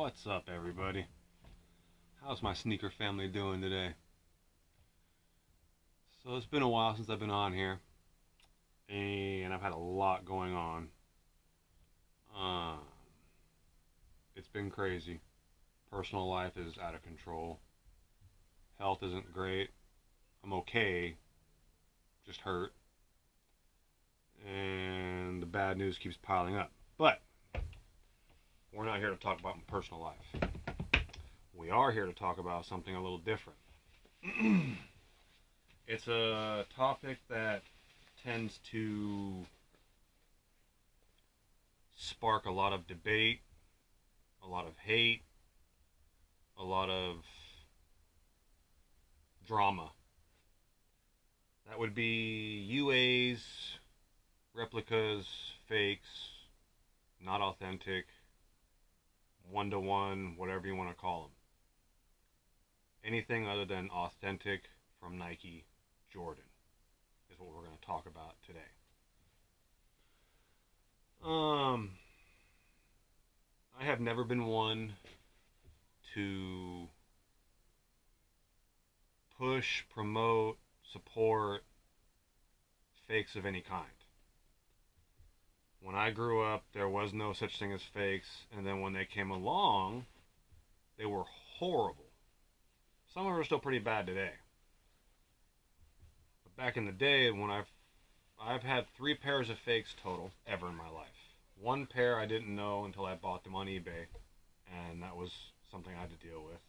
What's up, everybody? How's my sneaker family doing today? So it's been a while since I've been on here, and I've had a lot going on. Um, it's been crazy. Personal life is out of control. Health isn't great. I'm okay, just hurt, and the bad news keeps piling up. But we're not here to talk about my personal life. We are here to talk about something a little different. It's a topic that tends to spark a lot of debate, a lot of hate, a lot of drama. That would be UAs, replicas, fakes, not authentic, one to one, whatever you want to call them. Anything other than authentic from Nike, Jordan is what we're going to talk about today. I have never been one to push, promote, support fakes of any kind. When I grew up, there was no such thing as fakes, and then when they came along, they were horrible. Some of them are still pretty bad today. But back in the day, when I've had 3 pairs of fakes total ever in my life. One pair I didn't know until I bought them on eBay, and that was something I had to deal with.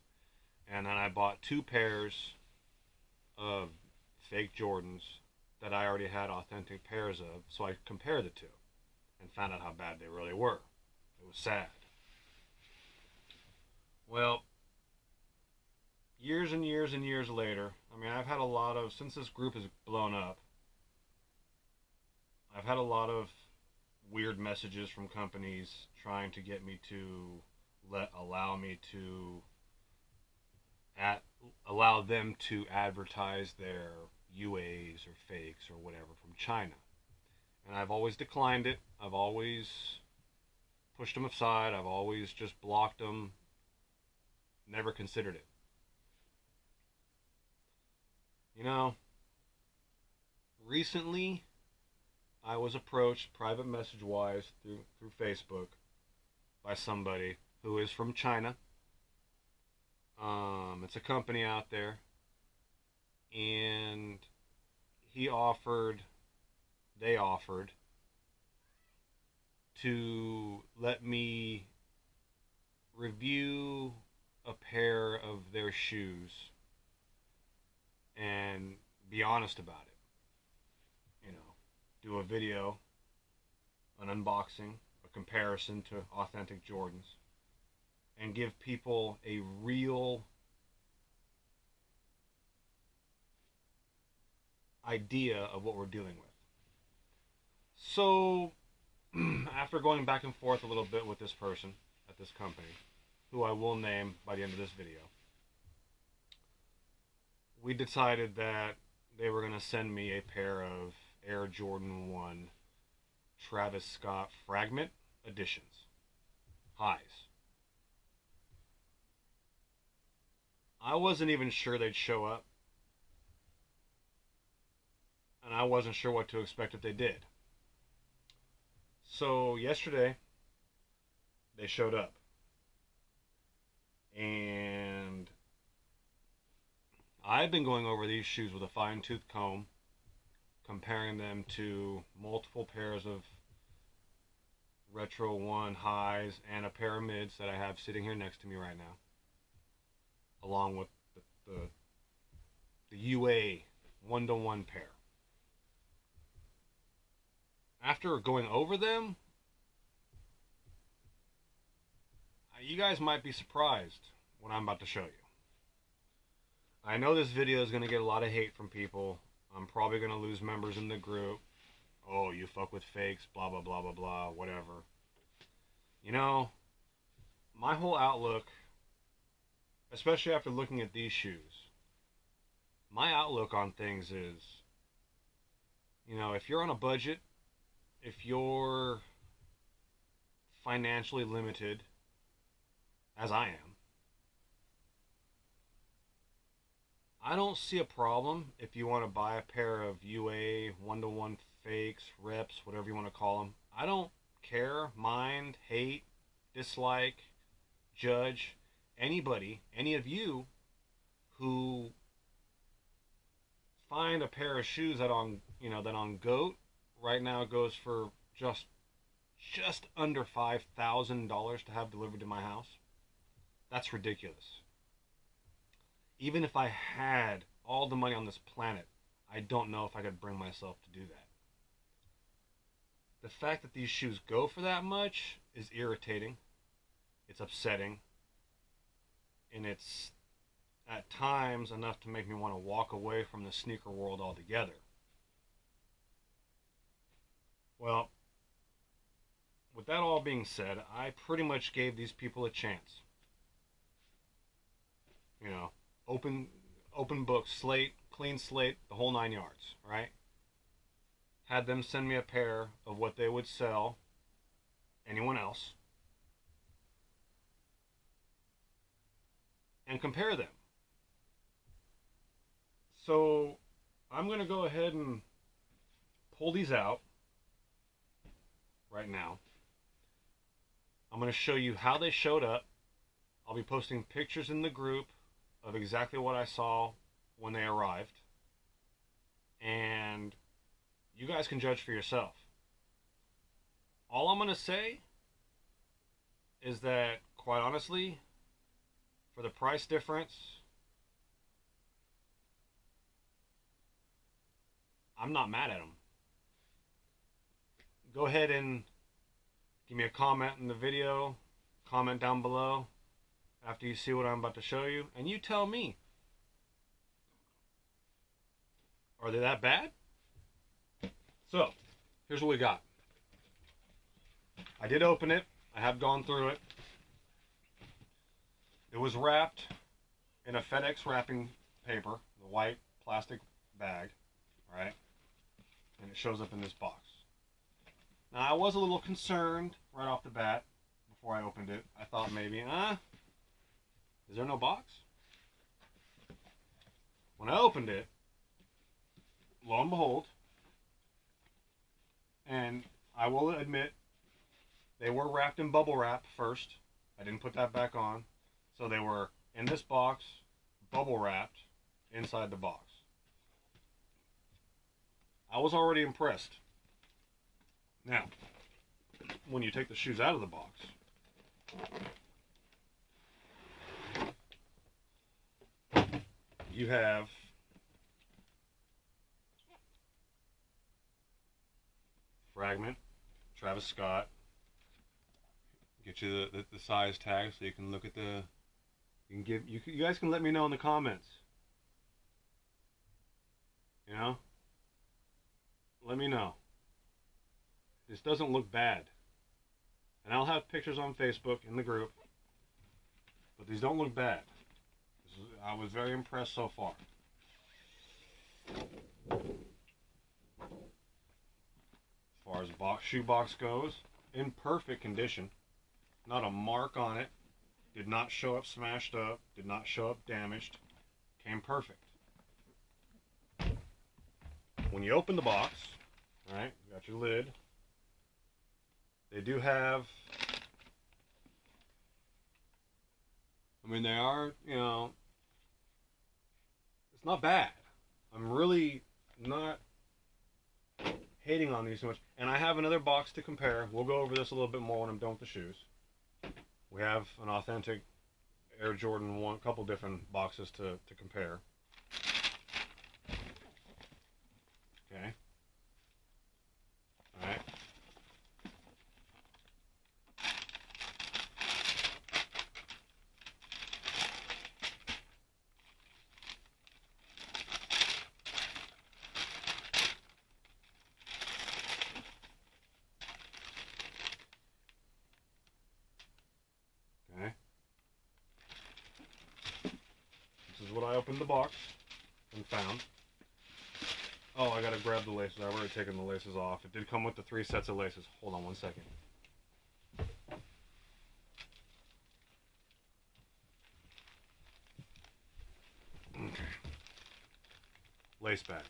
And then I bought 2 pairs of fake Jordans that I already had authentic pairs of, so I compared the two and found out how bad they really were. It was sad. Well, years and years and years later, I've had a lot of, since this group has blown up, I've had a lot of weird messages from companies trying to get me to allow them to advertise their UAs or fakes or whatever from China. And I've always declined it. I've always pushed them aside. I've always just blocked them. Never considered it. Recently I was approached private message wise through Facebook by somebody who is from China. It's a company out there, and they offered to let me review a pair of their shoes and be honest about it. Do a video, an unboxing, a comparison to authentic Jordans, and give people a real idea of what we're dealing with. So, after going back and forth a little bit with this person at this company, who I will name by the end of this video, we decided that they were going to send me a pair of Air Jordan 1 Travis Scott Fragment editions. Highs. I wasn't even sure they'd show up, and I wasn't sure what to expect if they did. So yesterday, they showed up, and I've been going over these shoes with a fine-tooth comb, comparing them to multiple pairs of Retro 1 highs and a pair of mids that I have sitting here next to me right now, along with the UA 1-to-1 pair. After going over them, you guys might be surprised what I'm about to show you. I know this video is going to get a lot of hate from people. I'm probably going to lose members in the group. Oh, you fuck with fakes, blah, blah, blah, blah, blah, whatever. My whole outlook, especially after looking at these shoes, my outlook on things is, if you're on a budget, if you're financially limited, as I am, I don't see a problem if you want to buy a pair of UA 1-to-1 fakes, rips, whatever you want to call them. I don't care, mind, hate, dislike, judge anybody, any of you who find a pair of shoes that on Goat right now goes for just under $5,000 to have delivered to my house. That's ridiculous. Even if I had all the money on this planet, I don't know if I could bring myself to do that. The fact that these shoes go for that much is irritating. It's upsetting. And it's at times enough to make me want to walk away from the sneaker world altogether. Well, with that all being said, I pretty much gave these people a chance. You know, open book, slate, clean slate, the whole 9 yards, right? Had them send me a pair of what they would sell anyone else and compare them. So I'm going to go ahead and pull these out right now. I'm going to show you how they showed up. I'll be posting pictures in the group of exactly what I saw when they arrived. And you guys can judge for yourself. All I'm going to say is that, quite honestly, for the price difference, I'm not mad at them. Go ahead and give me a comment in the video, comment down below after you see what I'm about to show you, and you tell me, are they that bad? So, here's what we got. I did open it. I have gone through it. It was wrapped in a FedEx wrapping paper, the white plastic bag, right? And it shows up in this box. Now, I was a little concerned right off the bat before I opened it. I thought maybe, is there no box? When I opened it, lo and behold, and I will admit, they were wrapped in bubble wrap first. I didn't put that back on. So they were in this box, bubble wrapped inside the box. I was already impressed. Now, when you take the shoes out of the box, you have Fragment, Travis Scott. Get you the size tag so you can look at the. You guys can let me know in the comments. You know, let me know. This doesn't look bad, and I'll have pictures on Facebook in the group. But these don't look bad. I was very impressed so far. As far as shoe box goes, in perfect condition. Not a mark on it. Did not show up smashed up. Did not show up damaged. Came perfect. When you open the box, right, you got your lid. They do have, they are, it's not bad. I'm really not hating on these so much. And I have another box to compare. We'll go over this a little bit more when I'm done with the shoes. We have an authentic Air Jordan 1, couple different boxes to compare. Okay. All right. Okay. This is what I opened the box and found. Oh, I gotta grab the laces. I've already taken the laces off. It did come with the 3 sets of laces. Hold on one second. lace backs.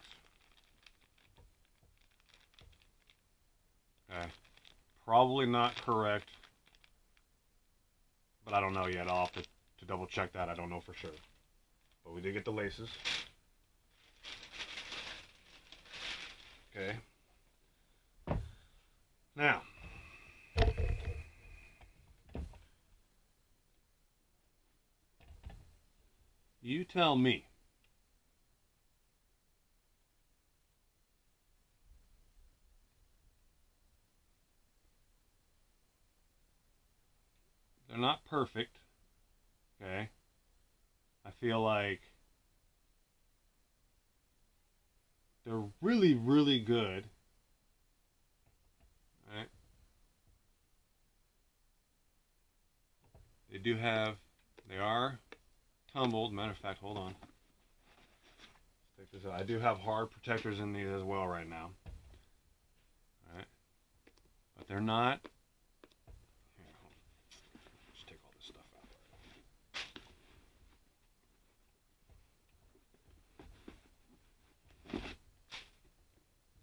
Okay. Probably not correct, but I don't know yet. I'll have to double check that. I don't know for sure. But we did get the laces. Okay. Now, you tell me. They're not perfect. Okay. I feel like they're really, really good. All right. They are tumbled. Matter of fact, hold on. Let's take this out. I do have hard protectors in these as well right now. All right. But they're not. Here, hold on. Just take all this stuff out.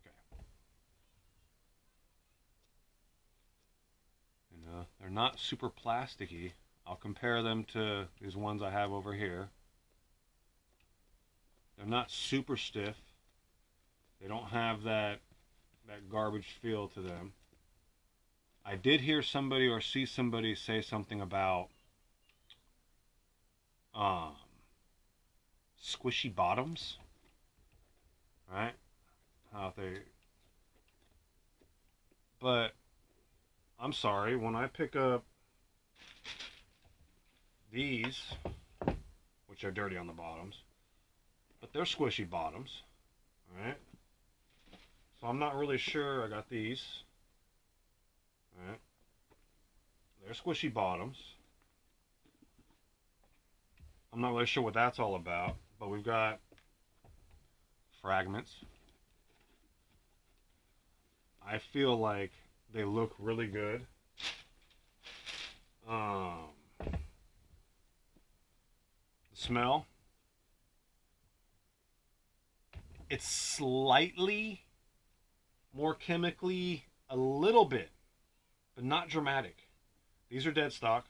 Okay. And they're not super plasticky. I'll compare them to these ones I have over here. They're not super stiff. They don't have that garbage feel to them. I did hear somebody or see somebody say something about squishy bottoms, right? How they, but I'm sorry, when I pick up these, which are dirty on the bottoms, but they're squishy bottoms, right? So I'm not really sure. I got these, right? They're squishy bottoms. I'm not really sure what that's all about, but we've got Fragments. I feel like they look really good. The smell, it's slightly more chemically, a little bit, but not dramatic. These are dead stock,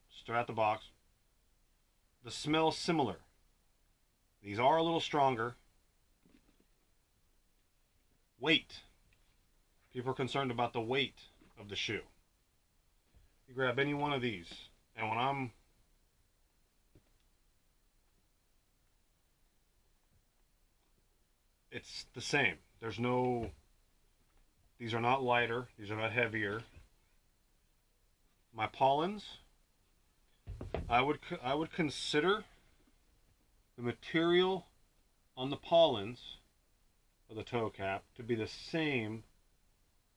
straight out the box. The smell's similar. These are a little stronger. Weight. People are concerned about the weight of the shoe. You grab any one of these, and when it's the same. These are not lighter, these are not heavier. My pollens, I would consider the material on the pollens of the toe cap to be the same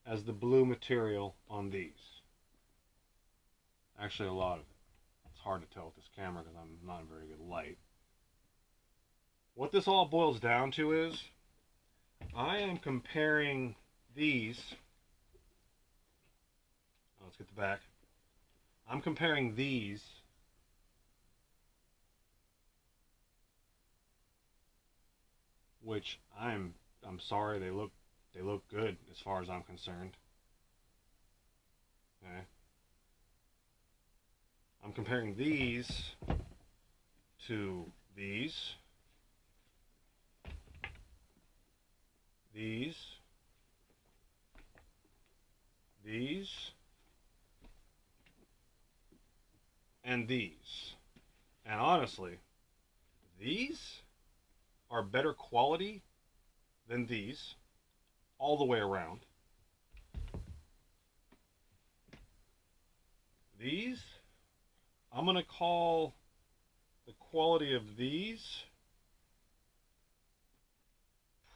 as the blue material on these. Actually, a lot of it. It's hard to tell with this camera because I'm not in very good light. What this all boils down to is I am comparing these. Let's get the back. I'm comparing these which I'm sorry, they look good as far as I'm concerned. Okay. I'm comparing these to these, these, and these. And honestly, these are better quality than these all the way around. These, I'm going to call the quality of these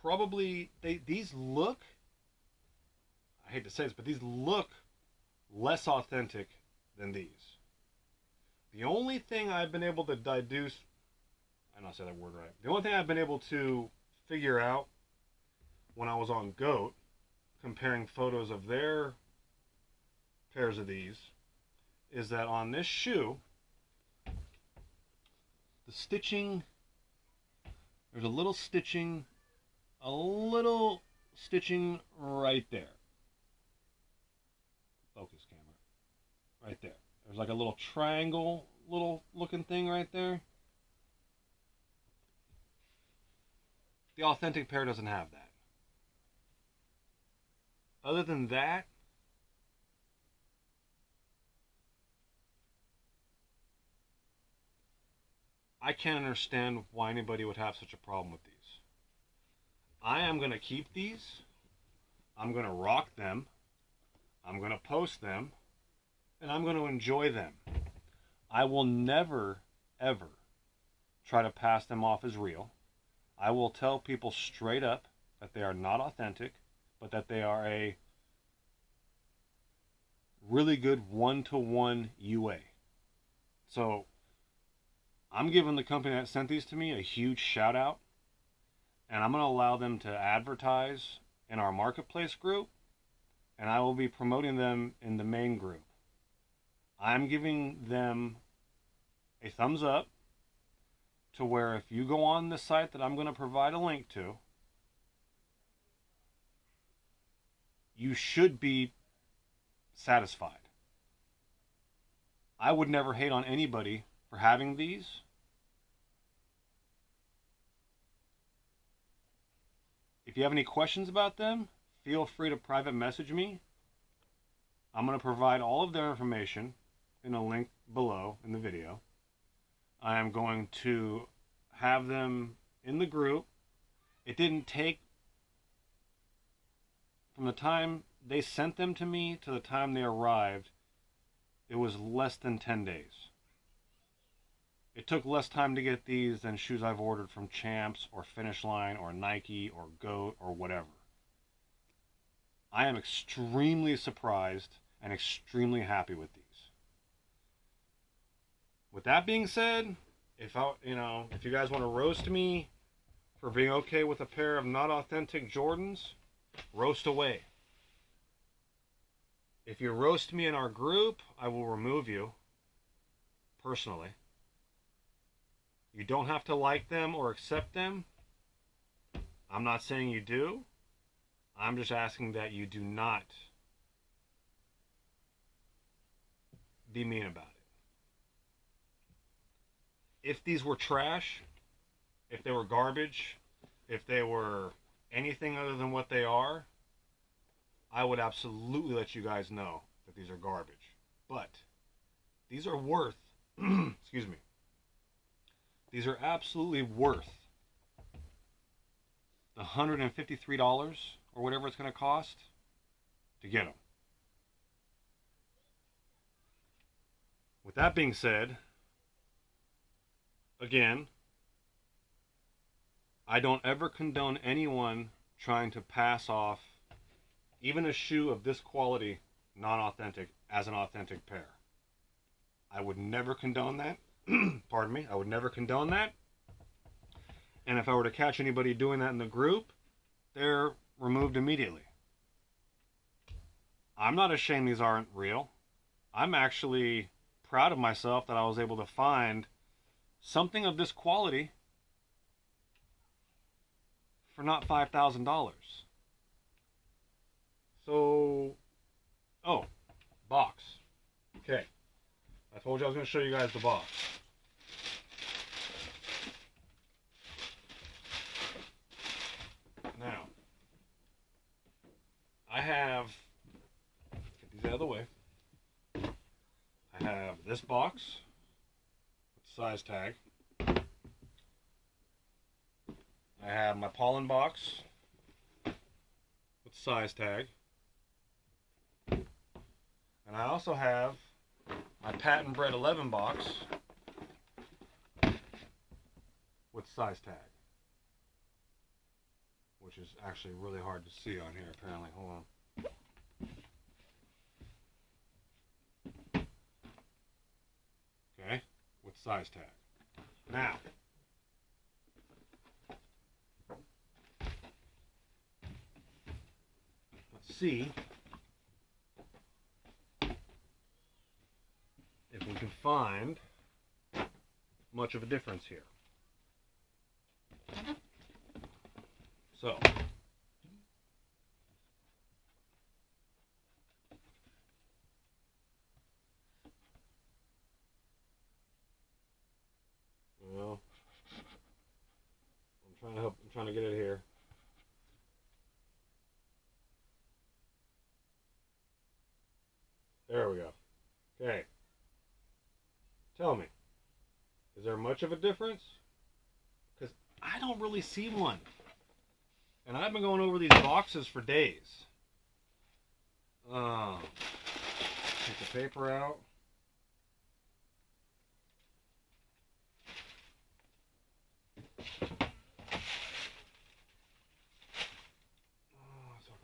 probably, these look, I hate to say this, but these look less authentic than these. The only thing I've been able to deduce, I don't say that word right, the only thing I've been able to figure out when I was on GOAT, comparing photos of their pairs of these, is that on this shoe, the stitching There's a little stitching right there. Focus camera. Right there. There's like a little triangle, little looking thing right there. The authentic pair doesn't have that. Other than that, I can't understand why anybody would have such a problem with these. I am going to keep these. I'm going to rock them. I'm going to post them. And I'm going to enjoy them. I will never, ever try to pass them off as real. I will tell people straight up that they are not authentic, but that they are a really good one-to-one UA. So I'm giving the company that sent these to me a huge shout out, and I'm going to allow them to advertise in our marketplace group, and I will be promoting them in the main group. I'm giving them a thumbs up to where if you go on the site that I'm going to provide a link to, you should be satisfied. I would never hate on anybody for having these. If you have any questions about them, feel free to private message me. I'm going to provide all of their information in a link below in the video. I am going to have them in the group. It didn't take, from the time they sent them to me to the time they arrived, it was less than 10 days. It took less time to get these than shoes I've ordered from Champs or Finish Line or Nike or Goat or whatever. I am extremely surprised and extremely happy with these. With that being said, if you guys want to roast me for being okay with a pair of not authentic Jordans, roast away. If you roast me in our group, I will remove you personally. You don't have to like them or accept them. I'm not saying you do. I'm just asking that you do not be mean about it. If these were trash, if they were garbage, if they were anything other than what they are, I would absolutely let you guys know that these are garbage. But these are worth, excuse me, these are absolutely worth the $153 or whatever it's going to cost to get them. With that being said, again, I don't ever condone anyone trying to pass off even a shoe of this quality, non-authentic, as an authentic pair. I would never condone that. Pardon me. I would never condone that. And if I were to catch anybody doing that in the group, they're removed immediately. I'm not ashamed these aren't real. I'm actually proud of myself that I was able to find something of this quality for not $5,000. So, oh, box. Okay. I told you I was going to show you guys the box. Now, I have, get these out of the way. I have this box with size tag. I have my pollen box with size tag. And I also have my patent bred 11 box with size tag, which is actually really hard to see on here apparently. Hold on. Okay, with size tag. Now, let's see if we can find much of a difference here. So, well, I'm trying to get it here. There we go. Okay. Tell me, is there much of a difference? Because I don't really see one. And I've been going over these boxes for days. Take the paper out.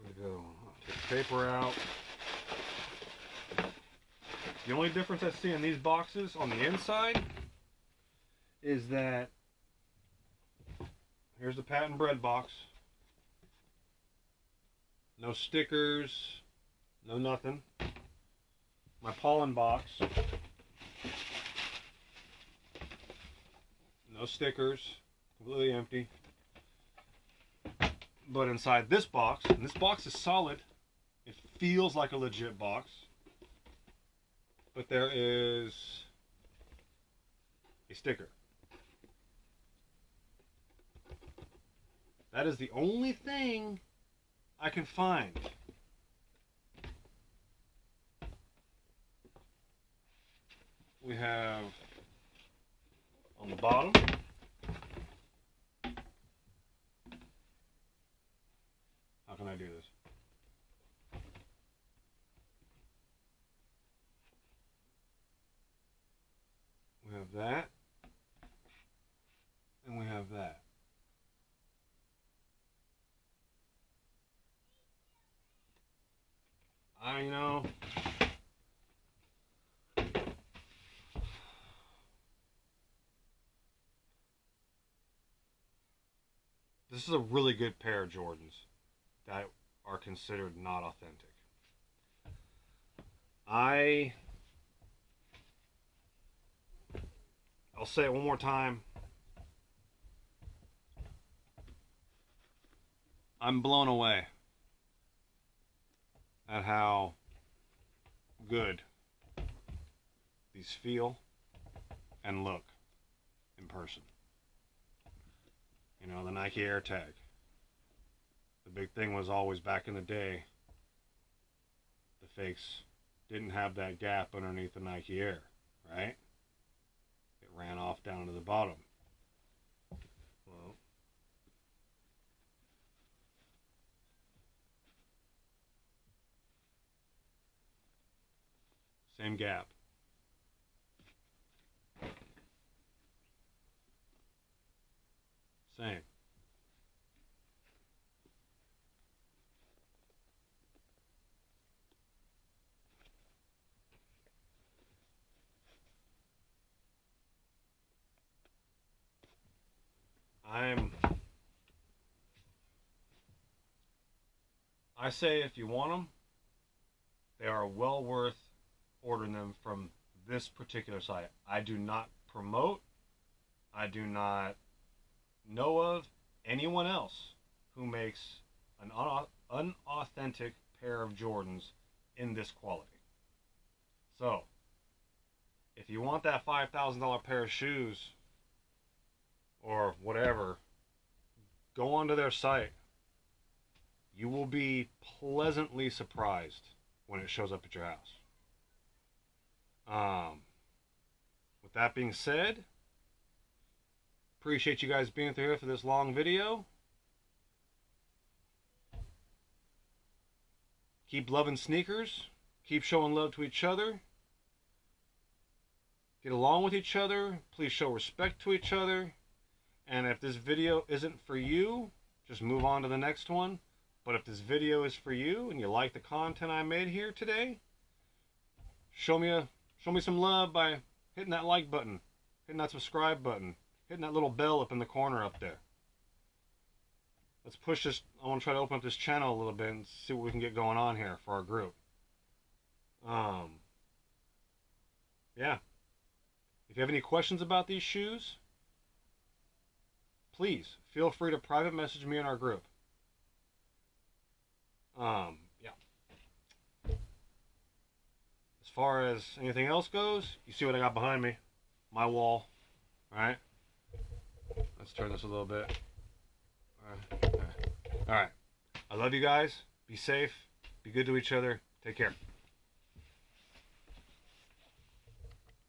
Take the paper out. The only difference I see in these boxes on the inside is that here's the patent bread box. No stickers, no nothing. My pollen box. No stickers, completely empty. But inside this box, and this box is solid, it feels like a legit box. But there is a sticker. That is the only thing I can find. We have on the bottom how can I do this? We have that, and we have that. I know. This is a really good pair of Jordans that are considered not authentic. I'll say it one more time. I'm blown away at how good these feel and look in person. You know, the Nike AirTag. The big thing was always back in the day, the fakes didn't have that gap underneath the Nike Air, right? It ran off down to the bottom. Well, same gap. Same. I say if you want them, they are well worth ordering them from this particular site. I do not promote, I do not know of anyone else who makes an unauthentic pair of Jordans in this quality. So, if you want that $5,000 pair of shoes or whatever, go onto their site. You will be pleasantly surprised when it shows up at your house. With that being said, appreciate you guys being here for this long video. Keep loving sneakers. Keep showing love to each other. Get along with each other. Please show respect to each other. And if this video isn't for you, just move on to the next one. But if this video is for you and you like the content I made here today, show me some love by hitting that like button, hitting that subscribe button, hitting that little bell up in the corner up there. Let's push this. I want to try to open up this channel a little bit and see what we can get going on here for our group. Yeah. If you have any questions about these shoes, please feel free to private message me in our group. Yeah. As far as anything else goes, you see what I got behind me? My wall. All right. Let's turn this a little bit. All right. I love you guys. Be safe. Be good to each other. Take care.